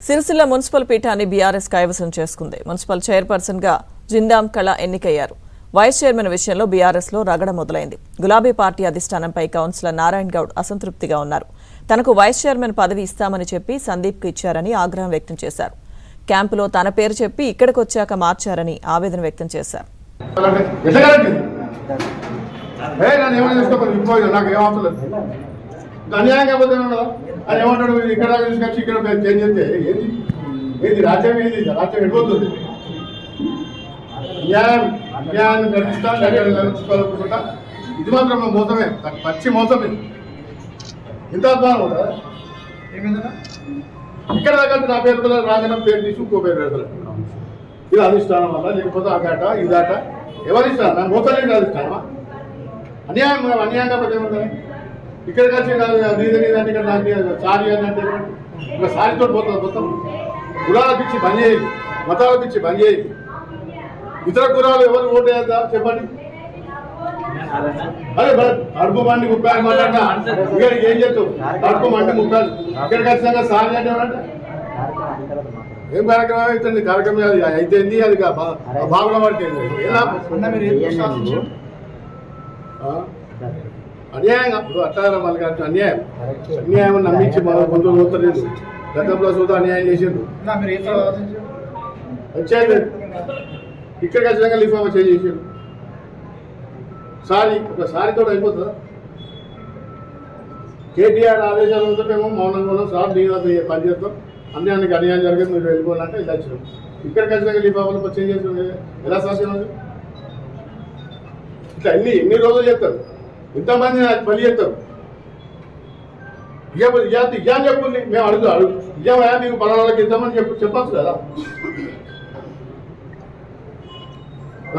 Sircilla municipal పీఠాన్ని BRS కైవసం చేసుకుంది. మున్సిపల్ చైర్పర్సన్ గా జిందాం కళ ఎన్నికయ్యారు. వైస్ చైర్మన్ విషయంలో బీఆర్ఎస్ లో రగడ మొదలైంది. గులాబీ పార్టీ అధిష్టానంపై కౌన్సిలర్ నారాయణ గౌడ్ అసంతృప్తిగా ఉన్నారు. తనకు వైస్ చైర్మన్ పదవి ఇస్తామని చెప్పి సందీప్ కు ఇచ్చారని ఆగ్రహం వ్యక్తం చేశారు. క్యాంపులో తన పేరు చెప్పి ఇక్కడికి వచ్చాక మార్చారని ఆవేదన వ్యక్తం చేశారు. అది ఏమంటాడు ఇక్కడ తీసుకొచ్చి ఇక్కడ చేంజ్ చేస్తే ఏది ఏది రాజ్యం ఏది రాజ్యం ఎడిపోతుంది. న్యాయాన్ని నడుచుకోవాలనుకుంటా ఇది మాత్రం మోసమే, పచ్చి మోసమే. ఇంత అద్భుతం కూడా ఏమైందా ఇక్కడ దగ్గర నా పేరు రాజనం పేరు తీసి ఇంకో పేరు పెడతారు. ఇది అధిష్టానం వల్ల లేకపోతే అగాట ఇదాట ఎవరిస్తారు? నాకు మోసలేదు అధిష్టానమా? అన్యాయం అన్యాయం కాబట్టి ఏమంటారు ఇక్కడ కలిసి నీదంటే ఇక్కడ నాకు సారీ అంటే ఇంకా సారీతో పోతుంది. మొత్తం కులాల పిచ్చి బంద్ చేయాలి, మతాల పిచ్చి బంద్ చేయాలి. ఇతర కులాలు ఎవరు ఓటు వేద్దా చెప్పండి? అదే కడుపు మండి 30 మాట్లాడినా ఇక్కడికి ఏం చేస్తావు? కడుపు మండి 30 ఇక్కడ ఖచ్చితంగా సారీ అంటే ఎవరంటే ఏం కార్యక్రమం అవుతుంది? కార్యక్రమం అది అయితేంది, అది బాగుల పడితే అన్యాయంగా ఇప్పుడు అట్లా వాళ్ళకి అన్యాయం అన్యాయం నమ్మించి మన కొంచెం పోతలేదు. గతంలో చూద్దాం అన్యాయం చేసిండు. వచ్చేది ఇక్కడ ఖచ్చితంగా లిఫామా చేసిండు. సారీ ఒక సారీతో అయిపోతుందా? కేటీఆర్ ఆదేశాలు ఉంటే మేము మౌనంగా ఉన్నాం. సార్ మీ పనిచేస్తాం, అన్యాయానికి అన్యాయం జరిగేది మీరు వెళ్ళిపోవాలంటే ఇలా వచ్చినాం. ఇక్కడ ఖచ్చితంగా లిఫామాలో చేంజ్ చేసి ఎలా సాధ్యం? ఇట్లా ఎన్ని రోజులు చెప్తారు? ఇంతమంది పని చేస్తారు. ఇయ్యాని చెప్పుంది మేము అడుగు ఇయ్యమయా మీకు పలానాళ్ళకి ఇద్దామని చెప్పచ్చు కదా.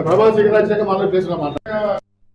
ప్రభాస్ ఇక్కడ వచ్చాక మళ్ళీ చేసిన మాట